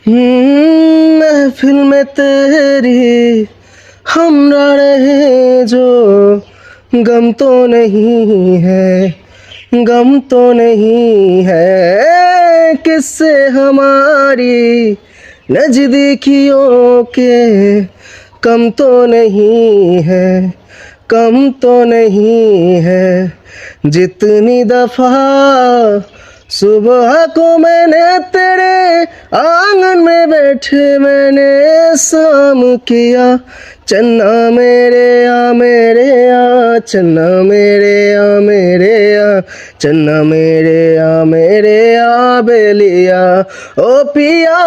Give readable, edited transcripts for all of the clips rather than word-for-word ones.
महफिल में तेरी हमरा रहे जो गम तो नहीं है, गम तो नहीं है। किससे हमारी नजदीकियों के कम तो नहीं है, कम तो नहीं है। जितनी दफा सुबह को मैंने तेरे आंगन में बैठे मैंने शाम किया। चन्ना मेरे आ चन्ना मेरे आ चन्ना मेरे आ बेलिया ओ पिया।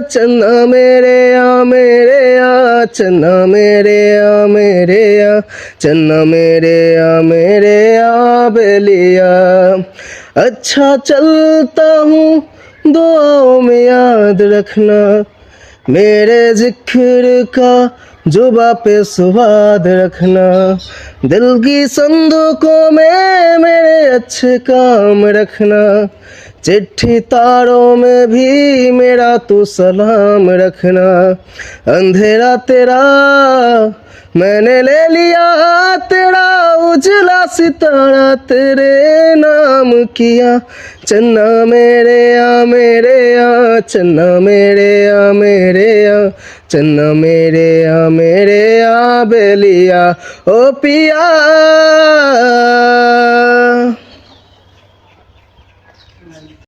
चन्ना मेरे आ चन्ना मेरे आ चन्ना मेरे आ बेलिया। अच्छा चलता हूँ दुआओं में याद रखना, मेरे जिक्र का जुबा पे स्वाद रखना। दिल की संदूकों में मेरे अच्छे काम रखना, चिट्ठी तारों में भी मेरा तू सलाम रखना। अंधेरा तेरा मैंने ले लिया, तेरा उजला सितारा तेरे नाम किया। चन्ना मेरे आ चन्ना मेरे आ चन्ना मेरे आ बेलिया ओ पिया।